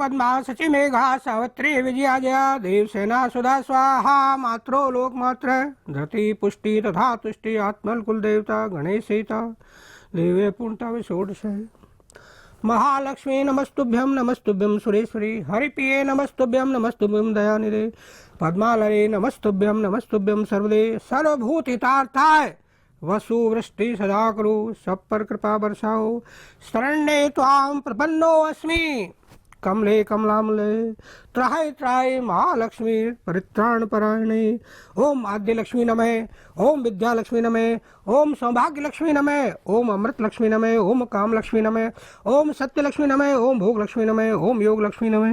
पद्मा सची मेघा सावित्री विजया जया देवसेना सुधा स्वाहा मात्रो लोकमात्र धरती पुष्टि तथा तुष्टि आत्मल कुल देवता गणेशिता देवे पूर्णता विषोडश महालक्ष्मी नमस्तुभ्यं सुरेश्वरी हरिप्रिये नमस्तुभ्यं दयानिधे पद्मालये नमस्तुभ्यं सर्वदे सर्वभूतहितार्थाय वसु वृष्टि सदा कुरु सब पर कृपा बरसाओ शरण्ये त्वां प्रपन्नो अस्मि कमले कमलामले त्राहि त्राहि महालक्ष्मी परित्राण परायणे ओम आद्य लक्ष्मी नमः ओम विद्या लक्ष्मी नमः ओम सौभाग्य लक्ष्मी नमः ओम अमृत लक्ष्मी नमः ओम काम लक्ष्मी नमः ओम सत्य लक्ष्मी नमः ओम भोग लक्ष्मी नमः ओम योग लक्ष्मी नमः।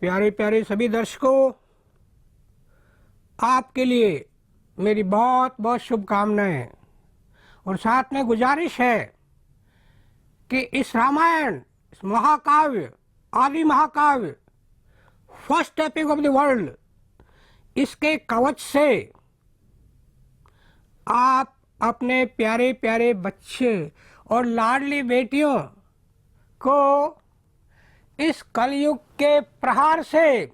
प्यारे प्यारे सभी दर्शकों, आपके लिए मेरी बहुत बहुत शुभकामनाएं और साथ में गुजारिश है कि इस रामायण, इस महाकाव्य, आदि महाकाव्य, first epic of the world, इसके कवच से आप अपने प्यारे प्यारे बच्चे और लाडली बेटियों को इस कलयुग के प्रहार से,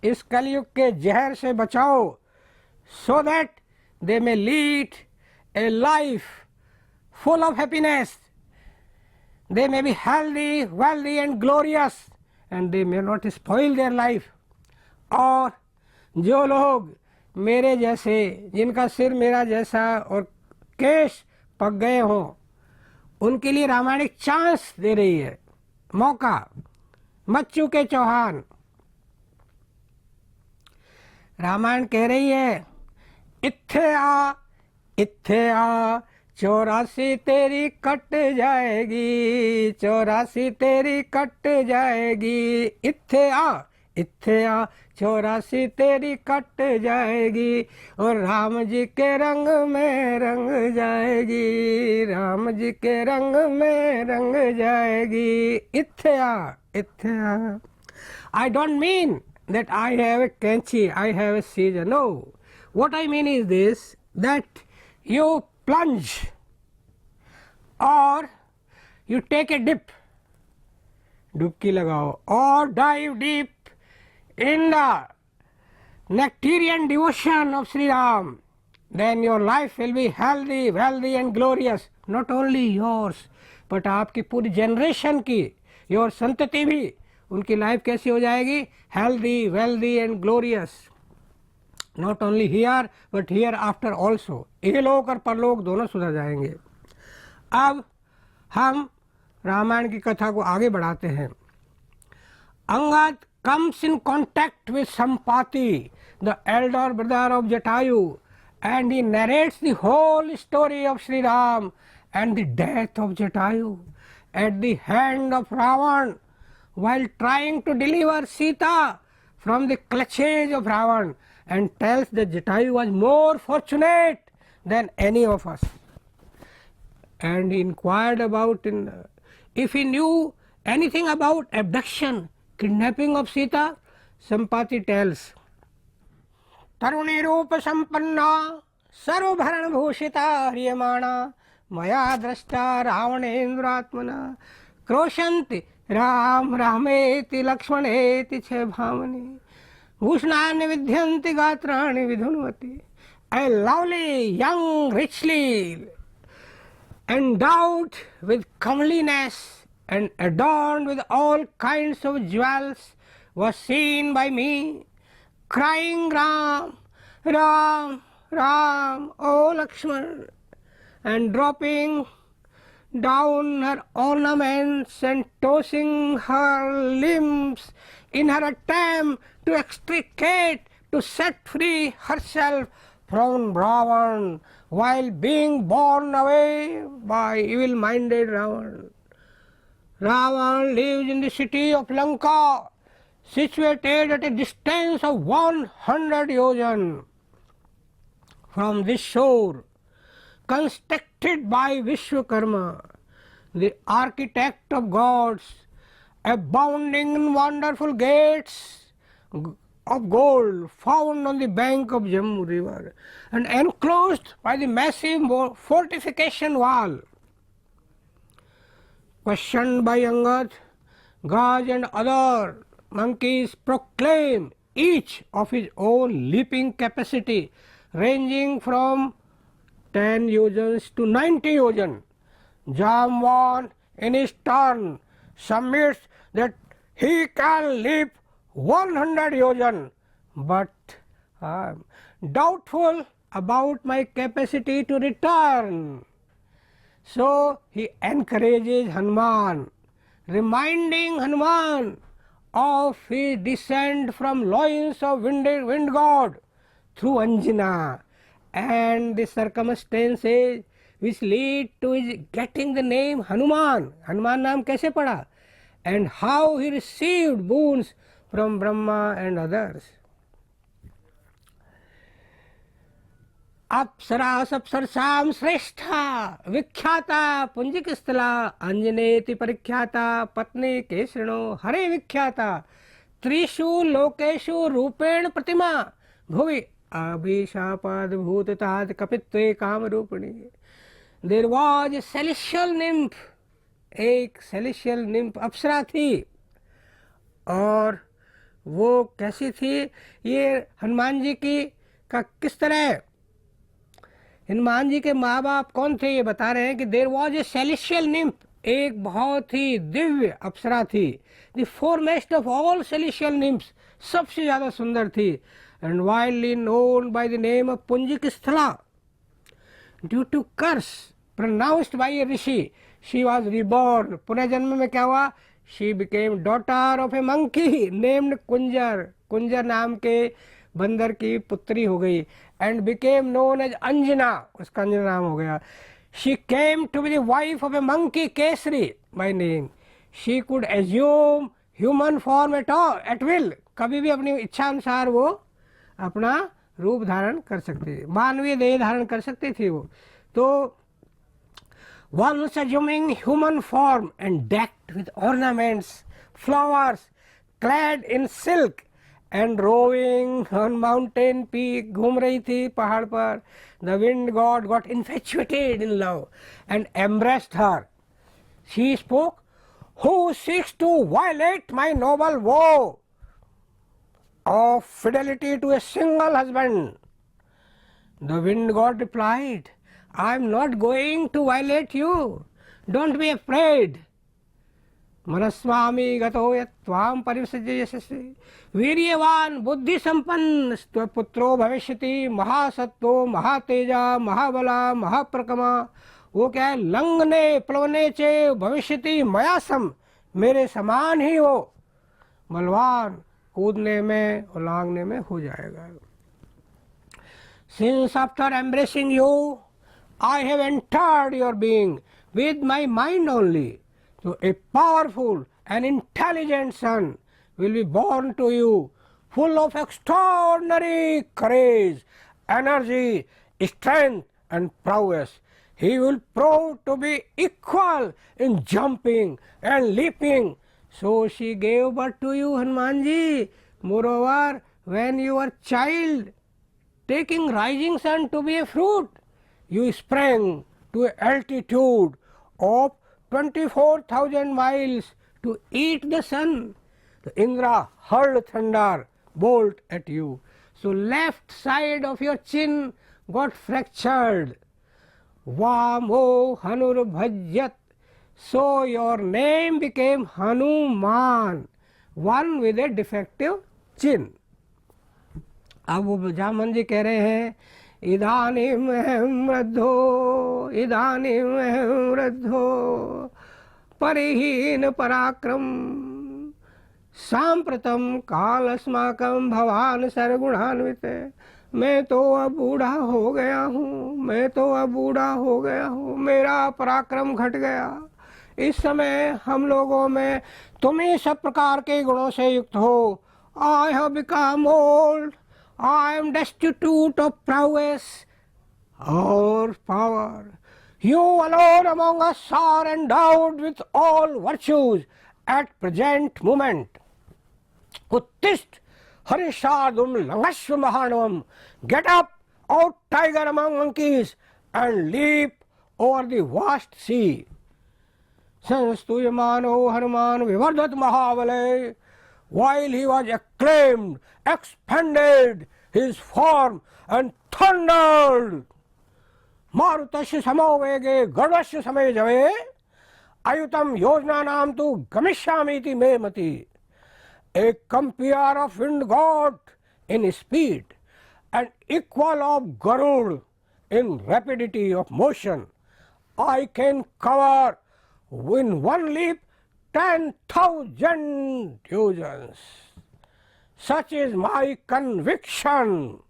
इस कलयुग के जहर से बचाओ, so that they may lead a life full of happiness. They may be healthy, wealthy and glorious and they may not spoil their life. और जो लोग मेरे जैसे, जिनका सिर मेरा जैसा और केश पक गए हों, उनके लिए रामायण एक चांस दे रही है, मौका। मत चूके चौहान। रामायण कह रही है, इत्थे आ 84 तेरी कट जाएगी, 84 तेरी कट जाएगी। इत्थे आ 84 तेरी कट जाएगी और राम जी के रंग में रंग जाएगी, राम जी के रंग में रंग जाएगी। इत्थे आ। I don't mean that I have a canchi, I have a seizure. No. What I mean is this, that you plunge or you take a dip, डुबकी लगाओ, or dive deep in the nectarian devotion of Sri Ram, then your life will be healthy, wealthy and glorious. Not only yours, but आपकी पूरी generation की, your संतति भी, उनकी life कैसी हो जाएगी? Healthy, wealthy and glorious. Not only here but hereafter also. इहलोक और परलोक दोनों सुधर जाएंगे। अब हम रामायण की कथा को आगे बढ़ाते हैं। Angad comes in contact with Sampati, the elder brother of Jatayu, and he narrates the whole story of Sri Ram and the death of Jatayu at the hand of Ravan, while trying to deliver Sita from the clutches of Ravan, and tells that Jatayu was more fortunate than any of us. And he inquired about if he knew anything about abduction, kidnapping of Sita. Sampati tells, Taruni Rupa Sampanna Sarvabharan Bhushita Hriyamana Maya Drashta Ravanendratmana Kroshanti Ram Rameti Lakshmaneti Chebhamani Bhushnani Vidhyanti Gatrani Vidhunvati. A lovely, young, richly endowed with comeliness and adorned with all kinds of jewels was seen by me, crying Ram, Ram, Ram, O Lakshman, and dropping down her ornaments and tossing her limbs in her attempt to extricate, to set free herself from Ravan, while being borne away by evil-minded Ravan. Ravan lives in the city of Lanka, situated at a distance of 100 yojan from this shore, constructed by Vishwakarma, the architect of gods, abounding in wonderful gates of gold found on the bank of Jammu river and enclosed by the massive fortification wall. Questioned by Angad, Gaj and other monkeys proclaim each of his own leaping capacity ranging from 10 yojans to 90 yojan. Jamwan in his turn submits that he can leap 100 yojan, but I am doubtful about my capacity to return. So he encourages Hanuman, reminding Hanuman of his descent from loins of wind god through Anjana and the circumstances which lead to his getting the name Hanuman. Hanuman नाम कैसे पड़ा? And how he received boons from Brahma and others. अप्सरा सप्सरसाम श्रेष्ठा विख्याता पुंजिक स्थला अंजनेति परिख्याता पत्नी केसृणो हरे विख्याता त्रिषु लोकेषु रूपेण प्रतिमा भुवि अभिशापाद्भूततात् कपित्वे कामरूपिणी. There was a celestial nymph, एक सेलेशियल निम्फ अप्सरा थी. और वो कैसी थी? ये हनुमान जी की का किस तरह, हनुमान जी के माँ बाप कौन थे ये बता रहे हैं कि there was a celestial nymph, एक बहुत ही दिव्य अप्सरा थी. The foremost of all celestial nymphs, सबसे ज़्यादा सुंदर थी. And widely known by the name of Punjikasthala. Due to curse pronounced by a rishi, she was reborn. पुनः जन्म में क्या हुआ? She became daughter of a monkey named Kunjar. Kunjar नाम के बंदर की पुत्री हो गई. And became known as Anjana, उसका अंजना नाम हो गया. She came to be the wife of a monkey Kesari by name. She could assume human form at will, कभी भी अपनी इच्छा अनुसार वो अपना रूप धारण कर सकती थी, मानवीय देह धारण कर सकती थी वो. तो once assuming human form and decked with ornaments, flowers, clad in silk and roving on mountain peak, घूम रही थी पहाड़ पर. The wind god got infatuated in love and embraced her. She spoke, "Who seeks to violate my noble vow of fidelity to a single husband?" The wind god replied, "I am not going to violate you. Don't be afraid. मनस्वामी गतो यत्त्वां परिसृज्य यशस्वी वीर्यवान बुद्धि संपन्न पुत्रो भविष्यति महासत्तो महातेजा महाबला महाप्रकमा." वो क्या है? लंघने प्लवने चे भविष्यति मयासम, मेरे समान ही हो, बलवान, कूदने में और लांघने में हो जाएगा. Since after embracing you, I have entered your being with my mind only. So a powerful and intelligent son will be born to you, full of extraordinary courage, energy, strength and prowess. He will prove to be equal in jumping and leaping. So she gave birth to you, Hanumanji. Moreover, when you were child, taking rising sun to be a fruit, you sprang to an altitude of 24,000 miles to eat the sun. The Indra hurled thunder bolt at you. So left side of your chin got fractured. Vamo Hanur Bhajyat. So your name became Hanuman, one with a defective chin. अब वो जामन जी कह रहे हैं, इदानीम अहं वृद्धो इदानीम अहं वृद्धो परिहीन पराक्रम सांप्रतम कालस्माकं भवान सर्वगुणान्वित. मैं तो अब बूढ़ा हो गया हूँ, मैं तो अब बूढ़ा हो गया हूँ, मेरा पराक्रम घट गया. इस समय हम लोगों में तुम ही सब प्रकार के गुणों से युक्त हो. I have become old. I am destitute of prowess or power. You alone among us are endowed with all virtues at present moment. Uttist Harishadum Langashva Mahanam. Get up, O tiger among monkeys, and leap over the vast sea. संस्तूयमानो Hanuman विवर्धत महाबले, while he was acclaimed, expanded his form and thundered, मारुतस्य समो वेगे गर्वस्य समे जवे, अयुतम योजना नाम तु गमिष्यामीति मे मति. A compeer of wind god in speed and equal of Garud in rapidity of motion, I can cover in one leap 10,000 yojans. Such is my conviction.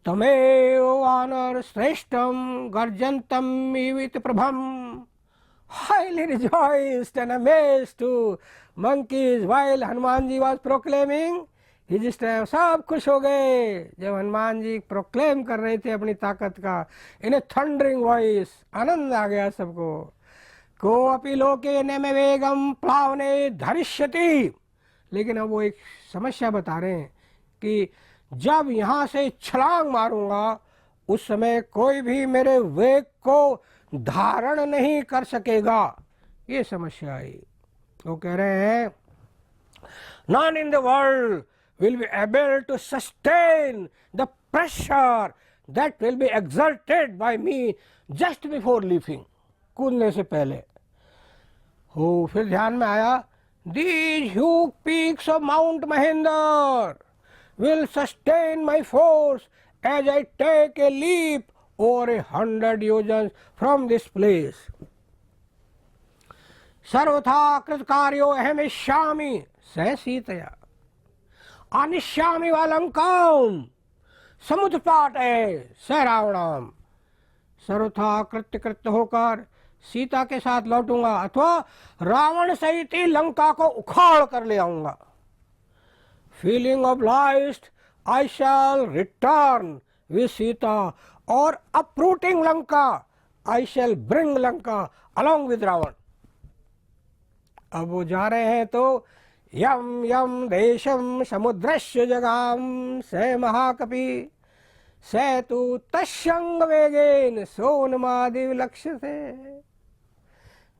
तमेव वानर श्रेष्ठम गर्जंतम ईवित प्रभम. Highly rejoiced and amazed to monkeys while Hanuman ji was proclaiming his strength. सब खुश हो गए जब Hanuman ji proclaim कर रहे थे अपनी ताकत का इन ए थंडरिंग वॉइस. आनंद आ गया सबको. को अपि लोके न में वेगम प्लावने धरिष्यति. लेकिन अब वो एक समस्या बता रहे हैं कि जब यहाँ से छलांग मारूंगा उस समय कोई भी मेरे वेग को धारण नहीं कर सकेगा. ये समस्या है. वो कह रहे हैं none in the world will be able to sustain the pressure that will be exerted by me just before leaping. कूदने से पहले. हो फिर ध्यान में आया these huge peaks of Mount Mahendra will sustain my force as I take a leap over 100 yojans from this place. सर्वथा कृतकार्यो अहमिष्यामि स सीतया अनिष्यामि वालंकाम समुद्रपाटे स रावणाम. सर्वथा कृत्य होकर सीता के साथ लौटूंगा अथवा रावण सहित लंका को उखाड़ कर ले आऊंगा. Feeling obliged, I shall return with Sita, or uprooting Lanka, I shall bring Lanka along with Ravan. अब वो जा रहे हैं तो यम यम देशम समुद्रस्य जगाम स महाकपि स तु तस्यंग वेगेन सोनमादि लक्ष्य से.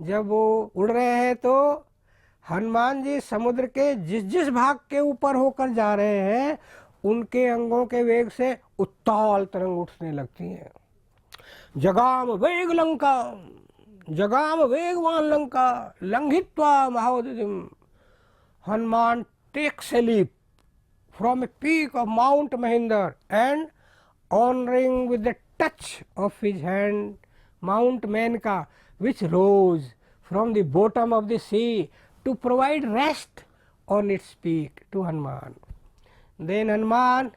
जब वो उड़ रहे हैं तो हनुमान जी समुद्र के जिस जिस भाग के ऊपर होकर जा रहे हैं उनके अंगों के वेग से उत्ताल तरंग उठने लगती हैं. जगाम वेग लंका, जगाम वेगवान लंका लंघित्वा महावदिम. Hanuman takes a leap from a peak of mount Mahendra and honouring with the touch of his hand mount Menaka which rose from the bottom of the sea to provide rest on its peak to Hanuman. Then Hanuman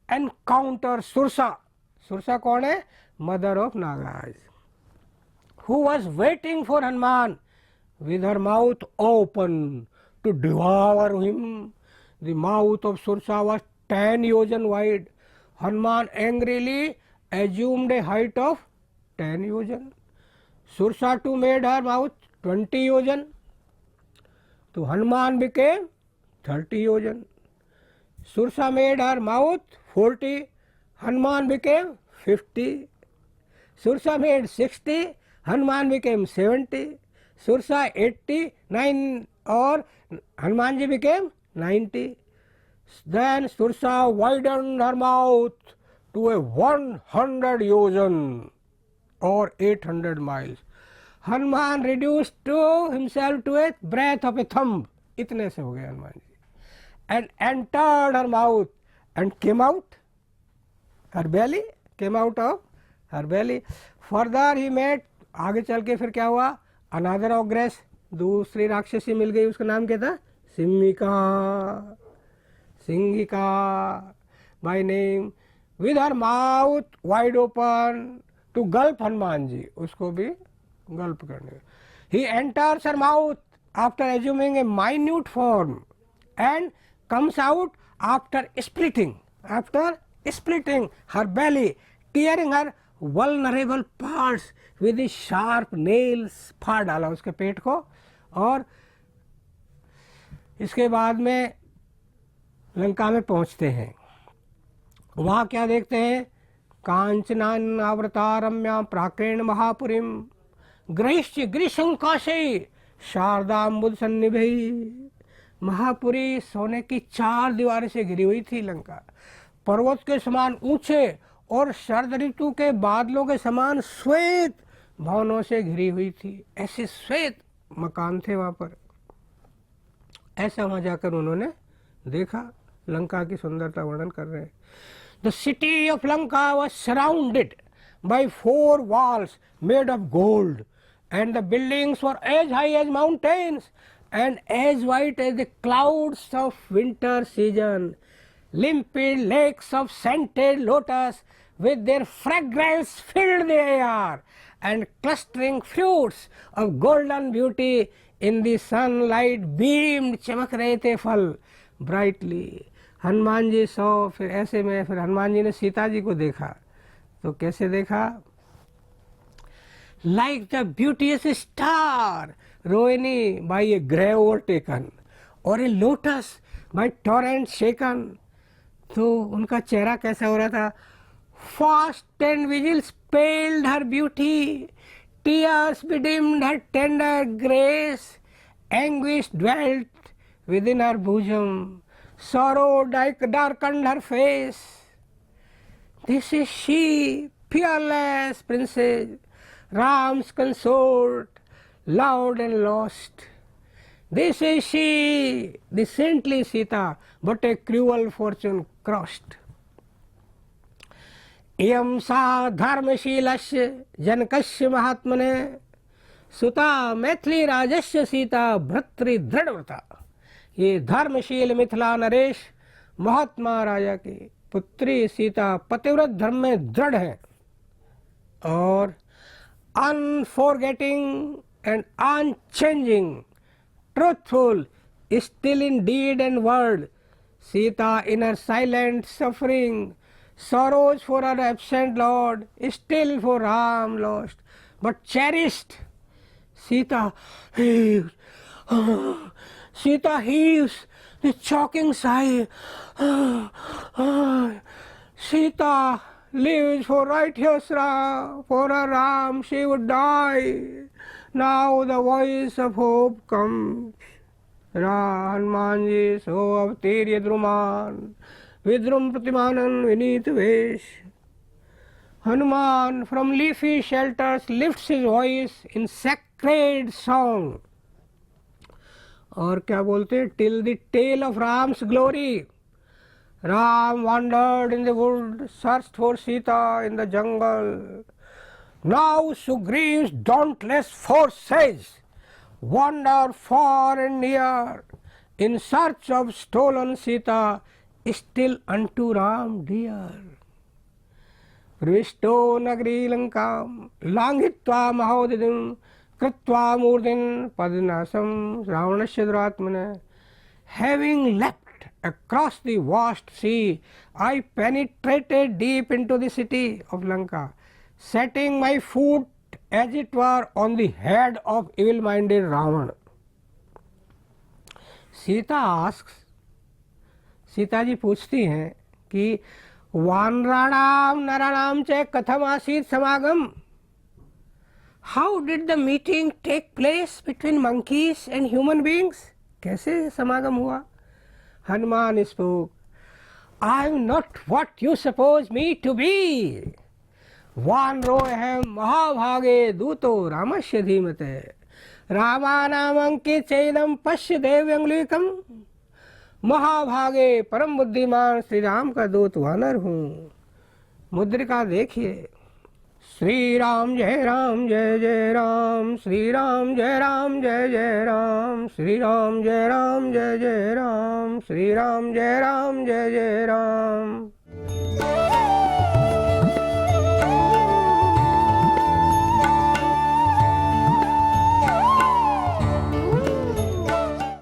encountered Sursa. Sursa कौन है? Mother of Nagas, who was waiting for Hanuman with her mouth open to devour him. The mouth of Sursa was 10 yojan wide. Hanuman angrily assumed a height of 10 yojan. Sursa too made her mouth 20 yojan. So Hanuman became 30 yojan. Sursa made her mouth 40. Hanuman became 50. Sursa made 60. Hanuman became 70. Sursa 89 or Hanuman ji became 90. Then Sursa widened her mouth to a 100 yojan or 800 miles. Hanuman reduced to himself to a breadth of a thumb. इतने से हो गए Hanuman ji. And entered her mouth and came out her belly, came out of her belly. Further he met, आगे चल के फिर क्या हुआ? Another ogress, दूसरी राक्षसी मिल गई. उसका नाम क्या था? सिम्मिका, सिंगिका by name, with her mouth wide open to gulp Hanuman ji. उसको भी गल्प करने. He enters her mouth after assuming a minute form and comes out after splitting her belly, tearing her vulnerable parts with the sharp nails. फाड़ डाला उसके पेट को. और इसके बाद में लंका में पहुंचते हैं. वहाँ क्या देखते हैं? कांचनान आवृता रम्या प्राकेण महापुरीम ग्रहिष्य गिरिशंकाशे शारदाम्बुद सन्निभई। महापुरी सोने की 4 दीवार से घिरी हुई थी लंका, पर्वत के समान ऊंचे और शरद ऋतु के बादलों के समान श्वेत भवनों से घिरी हुई थी। ऐसे श्वेत मकान थे वहां पर। ऐसा वहां जाकर उन्होंने देखा। लंका की सुंदरता वर्णन कर रहे हैं। The city of Lanka was surrounded by 4 walls made of gold and the buildings were as high as mountains and as white as the clouds of winter season. Limpid lakes of scented lotus with their fragrance filled the air, and clustering fruits of golden beauty in the sunlight beamed, चमक रहे थे फल brightly. Hanuman ji सो, फिर ऐसे में फिर हनुमान जी ने सीता जी को देखा तो कैसे देखा? Like the beauteous star, Rohini by a grave overtaken, or a lotus by torrent shaken. तो उनका चेहरा कैसा हो रहा था? Fast and vigils paled her beauty, tears bedimmed her tender grace, anguish dwelt within her bosom, sorrow darkened her face. This is she, fearless princess, Ram's consort, loved and lost. This is she, the saintly Sita, but a cruel fortune crossed. इयं सा धर्मशीलस्य जनकस्य महात्मने सुता मैथिली राजस्य सीता भर्तृ दृढ़व्रता। ये धर्मशील मिथिला नरेश महात्मा राजा की पुत्री सीता पतिव्रत धर्म में दृढ़ है और unforgetting and unchanging, truthful, still in deed and word. Sita in her silent suffering sorrows for her absent Lord, still for Ram lost, but cherished. Sita heaves, Sita heaves the choking sigh. Sita lives for righteous Ram, for her Ram she would die. Now the voice of hope comes. Hanuman ji सो अवतीर्य द्रुमान विद्रुम प्रतिमानन विनीत वेश. Hanuman from leafy shelters lifts his voice in sacred song. और क्या बोलते? Till the tale of Ram's glory. Ram wandered in the wood, searched for Sita in the jungle. Now Sugriva's dauntless force says, wander far and near in search of stolen Sita, still unto Ram dear. प्रविष्टो नगरी लंकां लांघित्वा महोदधिं कृत्वा मूर्तिं पदनाशं रावणस्य दुरात्मने. Having leapt across the vast sea, I penetrated deep into the city of Lanka, setting my foot as it were on the head of evil-minded Ravan. Sita asks, Sita ji पूछती हैं कि वानराणाम नराणाम च कथम आसीत समागम. How did the meeting take place between monkeys and human beings? कैसे समागम हुआ? Hanuman spoke, I am not what you suppose me to be. वानरोऽहं महाभागे दूतो रामस्य धीमते रामानामंकित चैनम पश्य देव्यंगुलीकम. महाभागे परम बुद्धिमान श्री राम का दूत वानर हूँ. मुद्रिका देखिए. श्री राम जय जय राम, श्री राम जय जय राम, श्री राम जय जय राम, श्री राम जय जय राम.